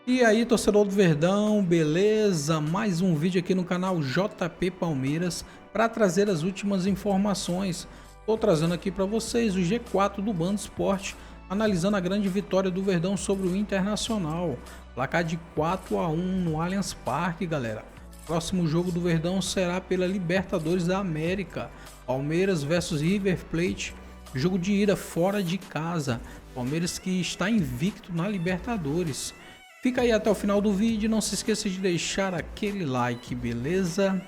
E aí, torcedor do Verdão, beleza? Mais um vídeo aqui no canal JP Palmeiras para trazer as últimas informações. Estou trazendo aqui para vocês o G4 do Band Esporte, analisando a grande vitória do Verdão sobre o Internacional. Placar de 4-1 no Allianz Parque, galera. Próximo jogo do Verdão será pela Libertadores da América. Palmeiras versus River Plate. Jogo de ida fora de casa. Palmeiras que está invicto na Libertadores. Fica aí até o final do vídeo, não se esqueça de deixar aquele like, beleza?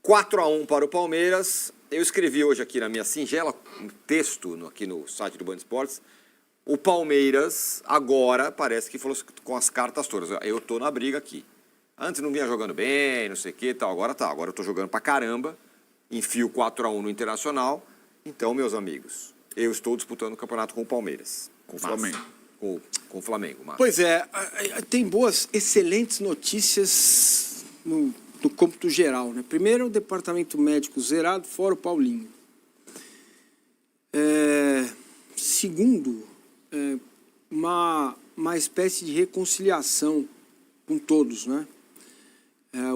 4-1 para o Palmeiras. Eu escrevi hoje aqui na minha singela, um texto aqui no site do Band Esportes. O Palmeiras agora parece que falou com as cartas todas. Eu tô na briga aqui. Antes não vinha jogando bem, não sei o que tal. Agora tá. Agora eu tô jogando pra caramba. Enfio 4-1 no Internacional. Então, meus amigos, eu estou disputando o campeonato com o Palmeiras. Com o Flamengo. Com o Flamengo, Márcio. Pois é, tem boas, excelentes notícias no cômputo geral, né? Primeiro, o departamento médico zerado, fora o Paulinho. Segundo, uma espécie de reconciliação com todos, né?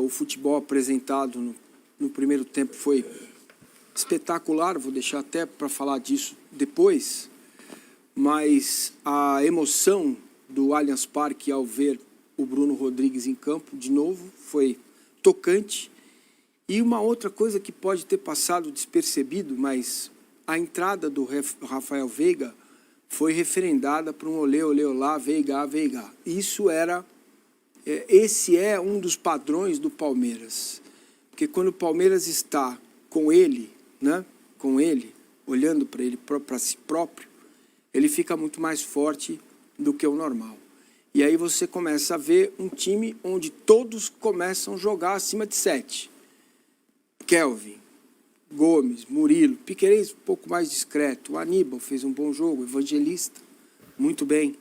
O futebol apresentado no primeiro tempo foi espetacular, vou deixar até para falar disso depois, mas a emoção do Allianz Parque ao ver o Bruno Rodrigues em campo de novo foi tocante. E uma outra coisa que pode ter passado despercebido, mas a entrada do Rafael Veiga foi referendada por um olê, olê, olá, Veiga, Veiga. Esse é um dos padrões do Palmeiras, porque quando o Palmeiras está com ele, né, olhando para ele, para si próprio, ele fica muito mais forte do que o normal. E aí você começa a ver um time onde todos começam a jogar acima de 7. Kelvin, Gomes, Murilo, Piquerez um pouco mais discreto, o Aníbal fez um bom jogo, Evangelista, muito bem.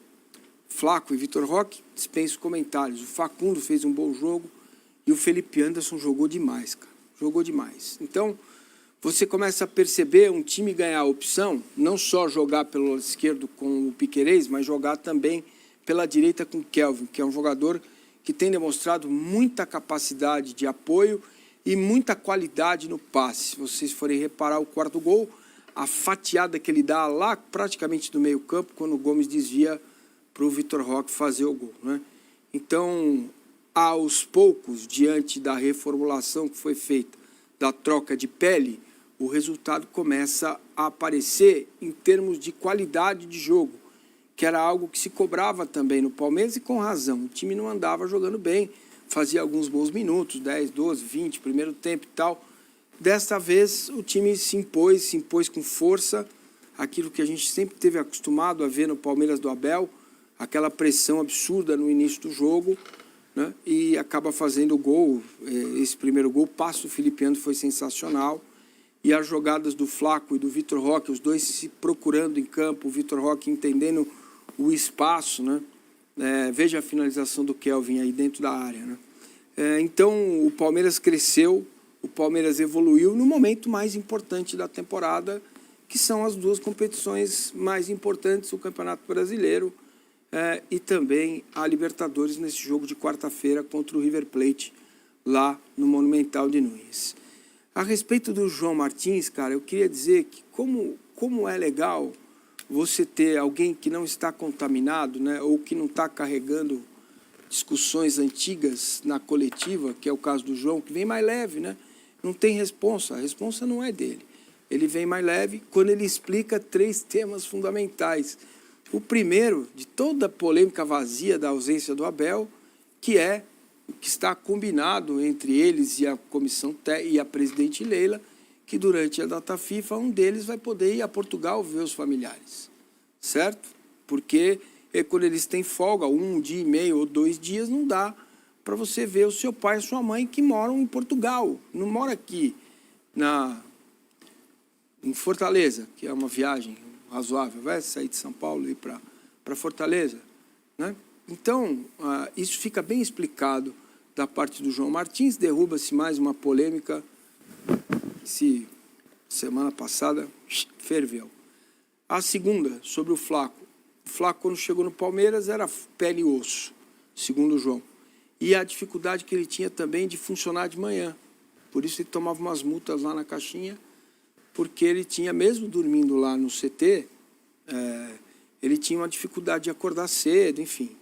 Flaco e Vitor Roque, dispenso comentários. O Facundo fez um bom jogo e o Felipe Anderson jogou demais, cara. Jogou demais. Então, você começa a perceber um time ganhar a opção, não só jogar pelo lado esquerdo com o Piquerez, mas jogar também pela direita com o Kelvin, que é um jogador que tem demonstrado muita capacidade de apoio e muita qualidade no passe. Se vocês forem reparar o quarto gol, a fatiada que ele dá lá praticamente do meio campo, quando o Gomes desvia para o Vitor Roque fazer o gol, né? Então, aos poucos, diante da reformulação que foi feita, da troca de pele, o resultado começa a aparecer em termos de qualidade de jogo, que era algo que se cobrava também no Palmeiras e com razão. O time não andava jogando bem, fazia alguns bons minutos, 10, 12, 20, primeiro tempo e tal. Desta vez o time se impôs com força, aquilo que a gente sempre teve acostumado a ver no Palmeiras do Abel, aquela pressão absurda no início do jogo, né? E acaba fazendo o gol. Esse primeiro gol, o passe do Felipe Anderson foi sensacional. E as jogadas do Flaco e do Vitor Roque, os dois se procurando em campo, o Vitor Roque entendendo o espaço, né? Veja a finalização do Kelvin aí dentro da área, né? Então, o Palmeiras cresceu, o Palmeiras evoluiu no momento mais importante da temporada, que são as duas competições mais importantes, o Campeonato Brasileiro e também a Libertadores nesse jogo de quarta-feira contra o River Plate, lá no Monumental de Nunes. A respeito do João Martins, cara, eu queria dizer que como é legal você ter alguém que não está contaminado, né, ou que não está carregando discussões antigas na coletiva, que é o caso do João, que vem mais leve, né? Não tem responsa, a responsa não é dele. Ele vem mais leve quando ele explica 3 temas fundamentais. O primeiro, de toda a polêmica vazia da ausência do Abel, que é o que está combinado entre eles e a comissão e a presidente Leila, que durante a data FIFA, um deles vai poder ir a Portugal ver os familiares, certo? Porque quando eles têm folga, 1 dia e meio ou 2 dias, não dá para você ver o seu pai e sua mãe que moram em Portugal, não mora aqui em Fortaleza, que é uma viagem razoável, vai sair de São Paulo e ir para Fortaleza, né? Então, isso fica bem explicado da parte do João Martins, derruba-se mais uma polêmica, semana passada ferveu. A segunda, sobre o Flaco. O Flaco, quando chegou no Palmeiras, era pele e osso. segundo o João. E a dificuldade que ele tinha também de funcionar de manhã. Por isso ele tomava umas multas lá na caixinha, porque ele tinha, mesmo dormindo lá no CT, ele tinha uma dificuldade de acordar cedo, enfim.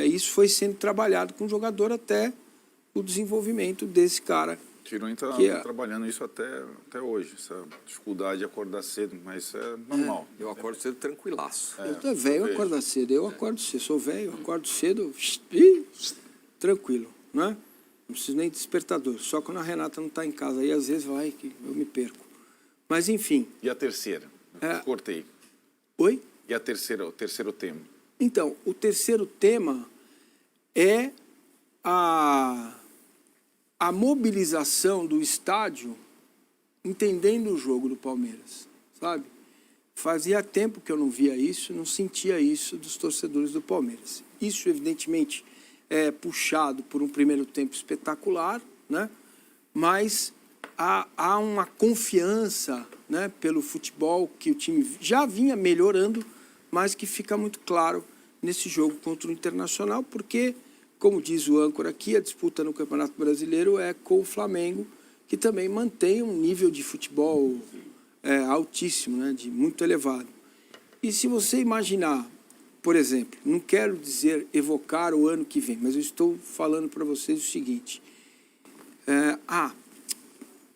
Isso foi sendo trabalhado com o jogador até o desenvolvimento desse cara. Tironi está trabalhando isso até hoje, essa dificuldade de acordar cedo, mas é normal. Eu acordo cedo tranquilaço. Eu tô velho, eu acordo cedo. Eu acordo cedo, sou velho, acordo cedo, tranquilo, né? Não preciso nem de despertador. Só quando a Renata não está em casa, aí às vezes vai que eu me perco. Mas enfim. E a terceira? Cortei. Oi? E a terceira, o terceiro tema? Então, o terceiro tema é a mobilização do estádio entendendo o jogo do Palmeiras, sabe? Fazia tempo que eu não via isso, não sentia isso dos torcedores do Palmeiras. Isso, evidentemente, é puxado por um primeiro tempo espetacular, né? Mas há uma confiança, né, pelo futebol que o time já vinha melhorando, mas que fica muito claro nesse jogo contra o Internacional, porque, como diz o âncora aqui, a disputa no Campeonato Brasileiro é com o Flamengo, que também mantém um nível de futebol altíssimo, né, de muito elevado. E se você imaginar, por exemplo, não quero dizer evocar o ano que vem, mas eu estou falando para vocês o seguinte.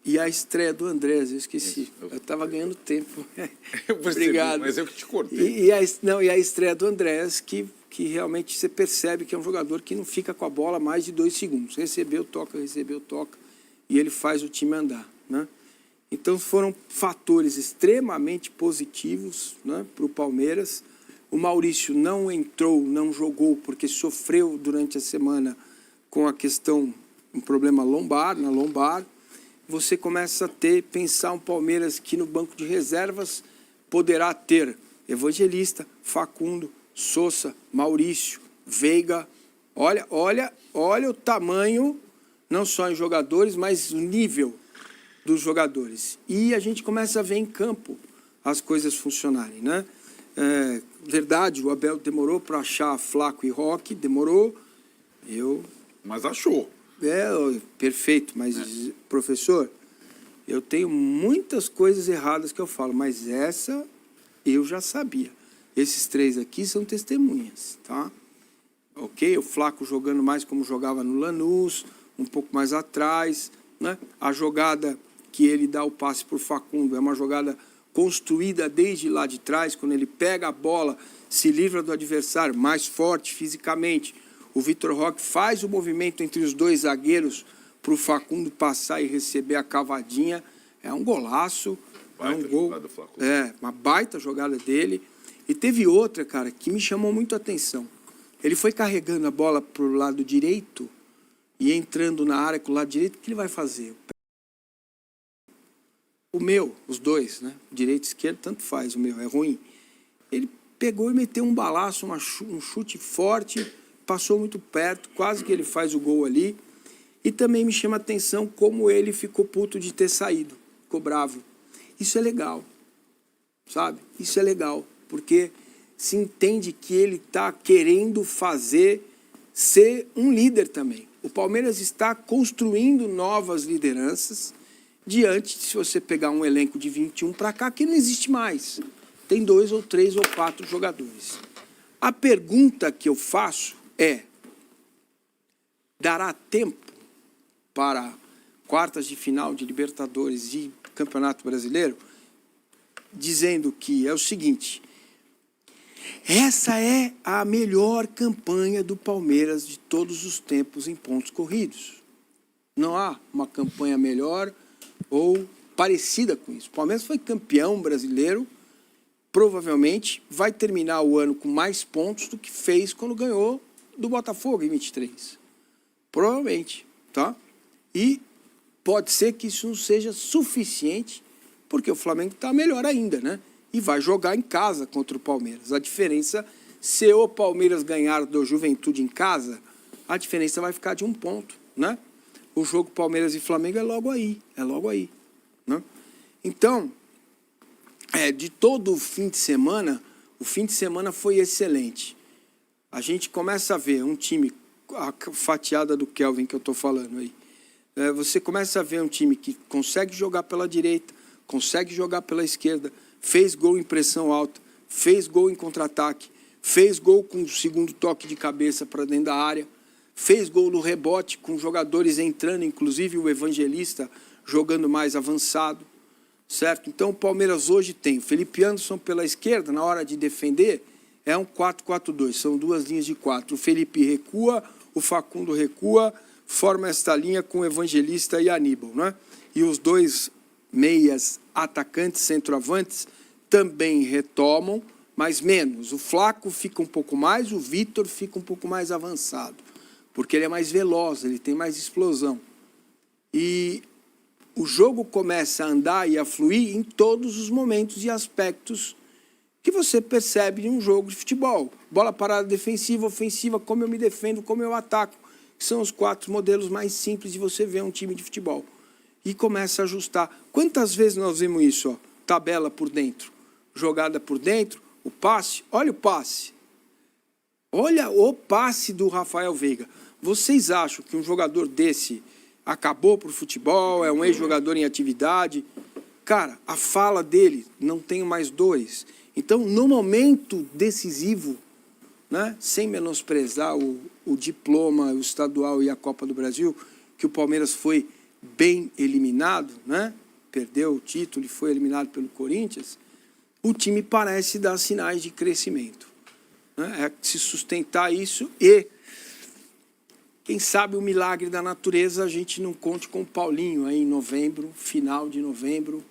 E a estreia do Andrés, eu esqueci. Eu estava ganhando tempo. Eu percebi, obrigado. Mas eu que te cortei. E a estreia do Andrés, que realmente você percebe que é um jogador que não fica com a bola mais de 2 segundos. Recebeu, toca, e ele faz o time andar, né? Então foram fatores extremamente positivos, né, para o Palmeiras. O Maurício não entrou, não jogou, porque sofreu durante a semana com a questão, um problema na lombar. Você começa a pensar um Palmeiras que no banco de reservas poderá ter Evangelista, Facundo, Sousa, Maurício, Veiga. Olha o tamanho, não só em jogadores, mas o nível dos jogadores. E a gente começa a ver em campo as coisas funcionarem, né? Verdade, o Abel demorou para achar Flaco e Roque, demorou. Mas achou. Perfeito, mas, professor, eu tenho muitas coisas erradas que eu falo, mas essa eu já sabia. Esses 3 aqui são testemunhas, tá? Ok? O Flaco jogando mais como jogava no Lanús, um pouco mais atrás, né? A jogada que ele dá o passe para o Facundo é uma jogada construída desde lá de trás, quando ele pega a bola, se livra do adversário, mais forte fisicamente. O Vitor Roque faz o movimento entre os 2 zagueiros para o Facundo passar e receber a cavadinha. É um golaço, é um gol. Uma baita jogada dele. E teve outra, cara, que me chamou muito a atenção. Ele foi carregando a bola para o lado direito e entrando na área com o lado direito. O que ele vai fazer? Os 2, né? Direito e esquerdo, tanto faz, o meu, é ruim. Ele pegou e meteu um balaço, um chute forte, passou muito perto, quase que ele faz o gol ali. E também me chama a atenção como ele ficou puto de ter saído, ficou bravo. Isso é legal, sabe? Isso é legal, porque se entende que ele está querendo ser um líder também. O Palmeiras está construindo novas lideranças diante, se você pegar um elenco de 21 para cá, que não existe mais. Tem 2 ou 3 ou 4 jogadores. A pergunta que eu faço é: dará tempo para quartas de final de Libertadores e Campeonato Brasileiro? Dizendo que é o seguinte: essa é a melhor campanha do Palmeiras de todos os tempos em pontos corridos. Não há uma campanha melhor ou parecida com isso. O Palmeiras foi campeão brasileiro, provavelmente vai terminar o ano com mais pontos do que fez quando ganhou do Botafogo em 23. Provavelmente, tá? E pode ser que isso não seja suficiente, porque o Flamengo está melhor ainda, né? E vai jogar em casa contra o Palmeiras. A diferença, se o Palmeiras ganhar do Juventude em casa, a diferença vai ficar de 1 ponto, né? O jogo Palmeiras e Flamengo é logo aí, né? Então, de todo o fim de semana foi excelente. A gente começa a ver um time a fatiada do Kelvin que eu estou falando aí. Você começa a ver um time que consegue jogar pela direita, consegue jogar pela esquerda, fez gol em pressão alta, fez gol em contra-ataque, fez gol com o segundo toque de cabeça para dentro da área, fez gol no rebote com jogadores entrando, inclusive o Evangelista jogando mais avançado, certo? Então o Palmeiras hoje tem o Felipe Anderson pela esquerda, na hora de defender, é um 4-4-2, são duas linhas de 4. O Felipe recua, o Facundo recua, forma esta linha com o Evangelista e Aníbal, né? E os dois meias atacantes, centroavantes, também retomam, mas menos. O Flaco fica um pouco mais, o Vitor fica um pouco mais avançado, porque ele é mais veloz, ele tem mais explosão. E o jogo começa a andar e a fluir em todos os momentos e aspectos que você percebe em um jogo de futebol. Bola parada defensiva, ofensiva, como eu me defendo, como eu ataco, que são os 4 modelos mais simples de você ver um time de futebol. E começa a ajustar. Quantas vezes nós vemos isso? Ó? Tabela por dentro, jogada por dentro, o passe. Olha o passe. Olha o passe do Rafael Veiga. Vocês acham que um jogador desse acabou para o futebol, é um ex-jogador em atividade? Cara, a fala dele, não tenho mais 2. Então, no momento decisivo, né, sem menosprezar o diploma, o estadual e a Copa do Brasil, que o Palmeiras foi bem eliminado, né, perdeu o título e foi eliminado pelo Corinthians, o time parece dar sinais de crescimento. Né, é se sustentar isso e, quem sabe, o milagre da natureza, a gente não conte com o Paulinho aí em novembro, final de novembro,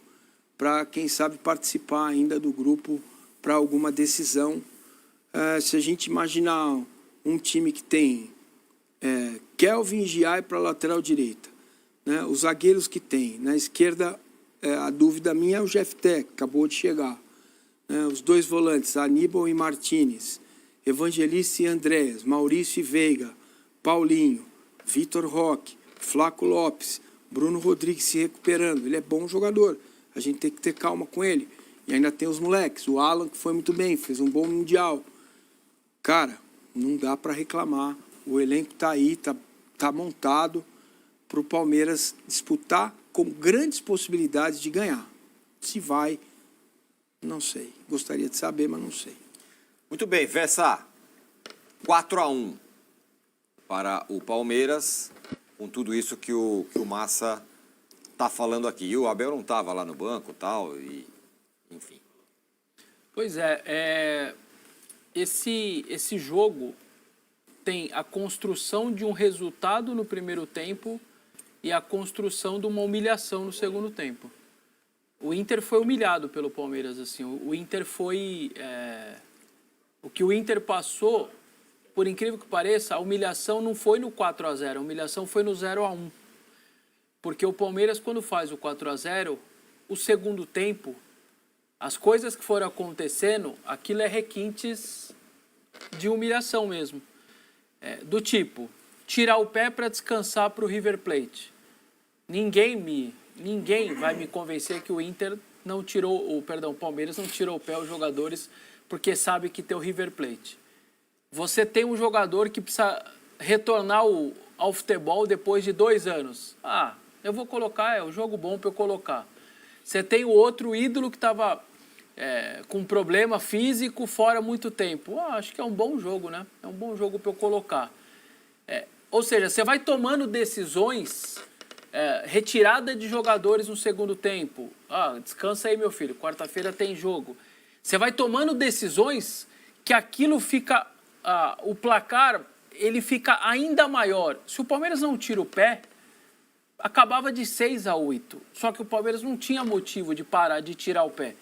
para, quem sabe, participar ainda do grupo para alguma decisão. Se a gente imaginar um time que tem Kelvin e Giai para a lateral direita, né, os zagueiros que tem, na esquerda, a dúvida minha é o Jefté, que acabou de chegar, né, os 2 volantes, Aníbal e Martínez, Evangelista e Andréas, Maurício e Veiga, Paulinho, Vitor Roque, Flaco Lopes, Bruno Rodrigues se recuperando. Ele é bom jogador, a gente tem que ter calma com ele. E ainda tem os moleques, o Alan, que foi muito bem, fez um bom Mundial. Cara, não dá para reclamar. O elenco está aí, tá montado para o Palmeiras disputar com grandes possibilidades de ganhar. Se vai, não sei. Gostaria de saber, mas não sei. Muito bem, Vessa. 4-1 para o Palmeiras, com tudo isso que o Massa está falando aqui. E o Abel não estava lá no banco, tal, e enfim. Pois é, esse jogo tem a construção de um resultado no primeiro tempo e a construção de uma humilhação no segundo tempo. O Inter foi humilhado pelo Palmeiras, assim. O Inter foi... o que o Inter passou, por incrível que pareça, a humilhação não foi no 4-0, a humilhação foi no 0-1. Porque o Palmeiras, quando faz o 4-0, o segundo tempo, as coisas que foram acontecendo, aquilo é requintes de humilhação mesmo. Do tipo, tirar o pé para descansar para o River Plate. Ninguém vai me convencer que o Inter não tirou, o Palmeiras não tirou o pé aos jogadores porque sabe que tem o River Plate. Você tem um jogador que precisa retornar ao futebol depois de 2 anos. Eu vou colocar, é um jogo bom para eu colocar. Você tem o outro ídolo que estava com problema físico fora há muito tempo. Acho que é um bom jogo, né? É um bom jogo para eu colocar. Ou seja, você vai tomando decisões, retirada de jogadores no segundo tempo. Descansa aí, meu filho, quarta-feira tem jogo. Você vai tomando decisões que aquilo fica... o placar, ele fica ainda maior. Se o Palmeiras não tira o pé, acabava de 6-8. Só que o Palmeiras não tinha motivo de parar, de tirar o pé.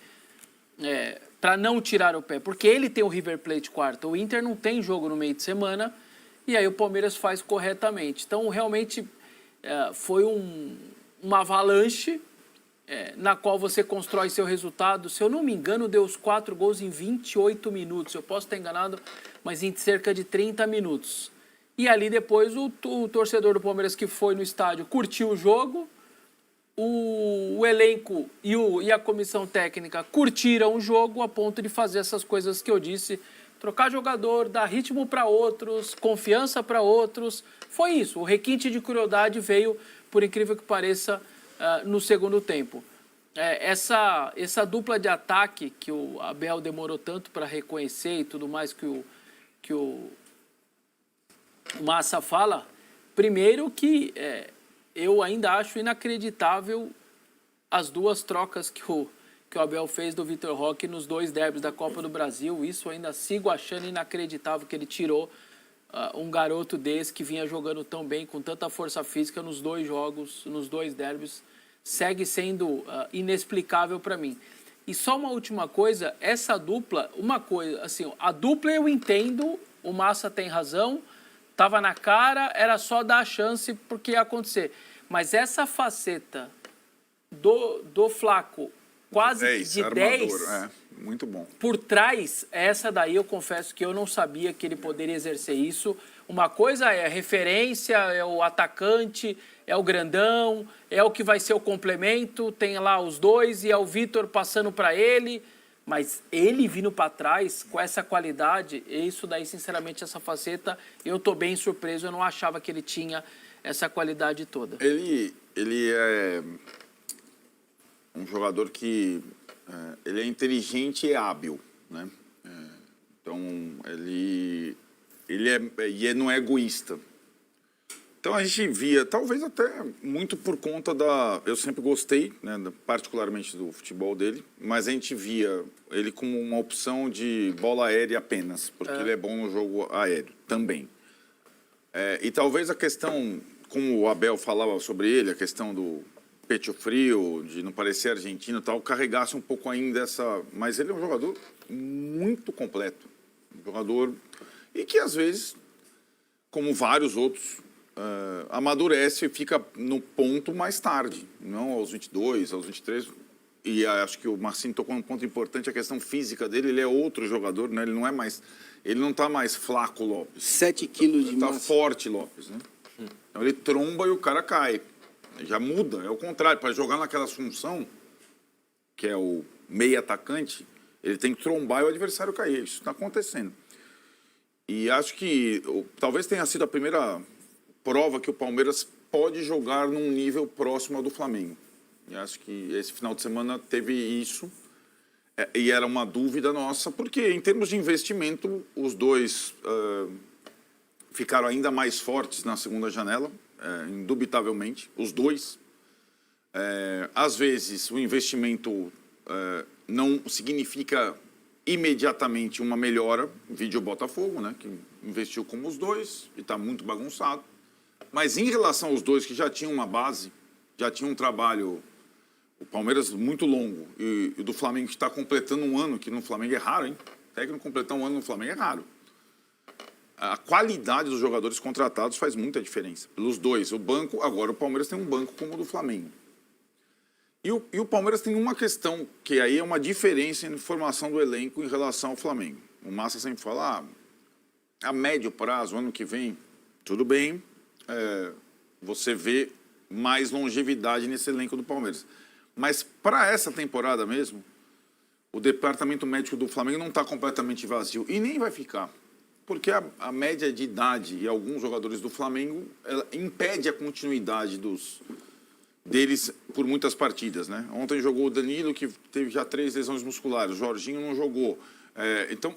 Para não tirar o pé. Porque ele tem o River Plate quarta. O Inter não tem jogo no meio de semana. E aí o Palmeiras faz corretamente. Então, realmente, foi uma avalanche na qual você constrói seu resultado. Se eu não me engano, deu os 4 gols em 28 minutos. Eu posso estar enganado, mas em cerca de 30 minutos. E ali depois o torcedor do Palmeiras que foi no estádio curtiu o jogo, o elenco e a comissão técnica curtiram o jogo a ponto de fazer essas coisas que eu disse, trocar jogador, dar ritmo para outros, confiança para outros. Foi isso. O requinte de crueldade veio, por incrível que pareça, no segundo tempo. Essa dupla de ataque que o Abel demorou tanto para reconhecer e tudo mais que o Massa fala, primeiro que eu ainda acho inacreditável as duas trocas que o Abel fez do Vitor Roque nos 2 derbys da Copa do Brasil. Isso eu ainda sigo achando inacreditável que ele tirou um garoto desse que vinha jogando tão bem, com tanta força física nos 2 jogos, nos 2 derbys. Segue sendo inexplicável para mim. E só uma última coisa, essa dupla, uma coisa, assim, a dupla eu entendo, o Massa tem razão, estava na cara, era só dar a chance porque ia acontecer. Mas essa faceta do Flaco, quase 10, de armador, 10, muito bom. por trás, essa daí eu confesso que eu não sabia que ele poderia exercer isso. Uma coisa é a referência, é o atacante, é o grandão, é o que vai ser o complemento, tem lá os dois e é o Vitor passando para ele, mas ele vindo para trás com essa qualidade, isso daí, sinceramente, essa faceta, eu tô bem surpreso, eu não achava que ele tinha essa qualidade toda. Ele é um jogador que ele é inteligente e hábil, né? Então ele não é egoísta. Então a gente via, talvez até muito por conta eu sempre gostei, né, particularmente do futebol dele, mas a gente via ele como uma opção de bola aérea apenas, porque ele é bom no jogo aéreo também. E talvez a questão, como o Abel falava sobre ele, a questão do pecho frio, de não parecer argentino e tal, carregasse um pouco ainda essa... Mas ele é um jogador muito completo, um jogador... E que às vezes, como vários outros, amadurece e fica no ponto mais tarde, não aos 22, aos 23. E acho que o Marcinho tocou num ponto importante, a questão física dele. Ele é outro jogador, né? Ele não está mais Flaco Lopes. 7 quilos de massa. Está forte Lopes, né? Então ele tromba e o cara cai. Já muda, é o contrário. Para jogar naquela função, que é o meio atacante, ele tem que trombar e o adversário cair. Isso está acontecendo. E acho que talvez tenha sido a primeira prova que o Palmeiras pode jogar num nível próximo ao do Flamengo. E acho que esse final de semana teve isso. E era uma dúvida nossa, porque em termos de investimento, os dois ficaram ainda mais fortes na segunda janela, indubitavelmente, os dois. Às vezes, o investimento não significa imediatamente uma melhora, vídeo Botafogo, né, que investiu como os dois e está muito bagunçado. Mas em relação aos dois que já tinham uma base, já tinham um trabalho, o Palmeiras muito longo, e do Flamengo que está completando um ano, que no Flamengo é raro, hein? Técnico completar um ano no Flamengo é raro. A qualidade dos jogadores contratados faz muita diferença. Pelos dois, o banco, agora o Palmeiras tem um banco como o do Flamengo. E o Palmeiras tem uma questão, que aí é uma diferença em formação do elenco em relação ao Flamengo. O Massa sempre fala, a médio prazo, ano que vem, tudo bem, você vê mais longevidade nesse elenco do Palmeiras. Mas para essa temporada mesmo, o departamento médico do Flamengo não está completamente vazio e nem vai ficar. Porque a média de idade e alguns jogadores do Flamengo impede a continuidade deles por muitas partidas, né? Ontem jogou o Danilo, que teve já 3 lesões musculares. O Jorginho não jogou. Então,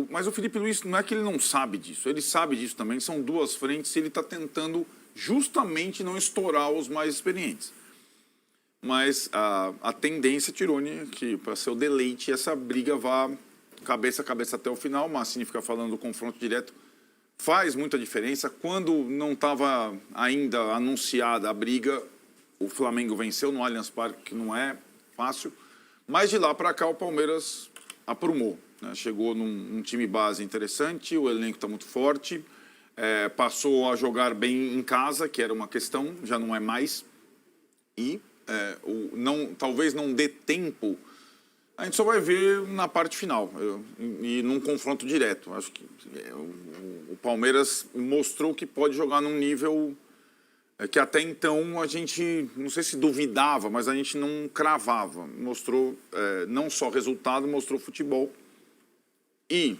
mas o Felipe Luiz não é que ele não sabe disso. Ele sabe disso também. São 2 frentes e ele está tentando justamente não estourar os mais experientes. Mas a tendência, Tirone, que para ser o deleite, essa briga vá cabeça a cabeça até o final. O Massini fica falando do confronto direto. Faz muita diferença. Quando não estava ainda anunciada a briga, o Flamengo venceu no Allianz Parque, que não é fácil. Mas de lá para cá o Palmeiras aprumou, né? Chegou num time base interessante, o elenco está muito forte. Passou a jogar bem em casa, que era uma questão, já não é mais. E talvez não dê tempo. A gente só vai ver na parte final e num confronto direto. Acho que o Palmeiras mostrou que pode jogar num nível que até então a gente, não sei se duvidava, mas a gente não cravava. Mostrou não só resultado, mostrou futebol. E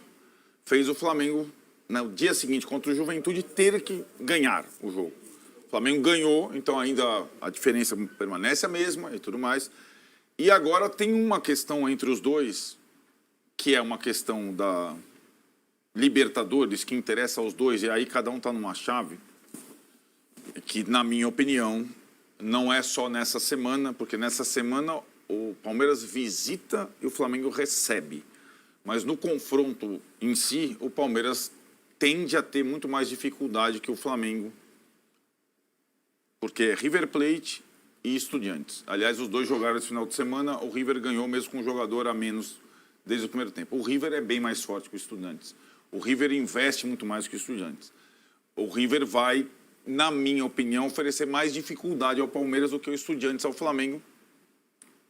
fez o Flamengo, no dia seguinte contra o Juventude, ter que ganhar o jogo. O Flamengo ganhou, então ainda a diferença permanece a mesma e tudo mais. E agora tem uma questão entre os dois, que é uma questão da Libertadores, que interessa aos dois, e aí cada um está numa chave, que, na minha opinião, não é só nessa semana, porque nessa semana o Palmeiras visita e o Flamengo recebe. Mas no confronto em si, o Palmeiras tende a ter muito mais dificuldade que o Flamengo, porque é River Plate e Estudiantes. Aliás, os dois jogaram esse final de semana, o River ganhou mesmo com um jogador a menos desde o primeiro tempo. O River é bem mais forte que o Estudiantes. O River investe muito mais que o Estudiantes. O River vai, na minha opinião, oferecer mais dificuldade ao Palmeiras do que o Estudiantes ao Flamengo.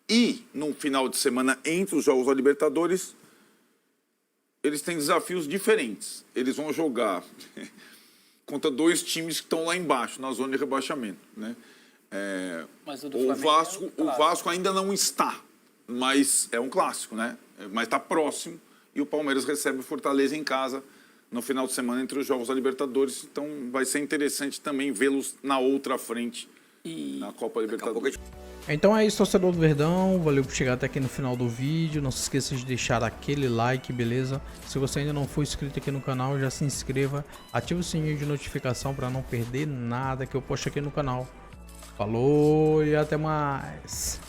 E, no final de semana, entre os jogos da Libertadores, eles têm desafios diferentes. Eles vão jogar contra dois times que estão lá embaixo, na zona de rebaixamento, né? Mas o do O Flamengo Vasco ainda não está, mas é um clássico, né? Mas está próximo, e o Palmeiras recebe o Fortaleza em casa no final de semana entre os jogos da Libertadores. Então vai ser interessante também vê-los na outra frente, na Copa Libertadores. Então é isso, torcedor do Verdão. Valeu por chegar até aqui no final do vídeo. Não se esqueça de deixar aquele like, beleza? Se você ainda não for inscrito aqui no canal, já se inscreva. Ative o sininho de notificação para não perder nada que eu posto aqui no canal. Falou e até mais!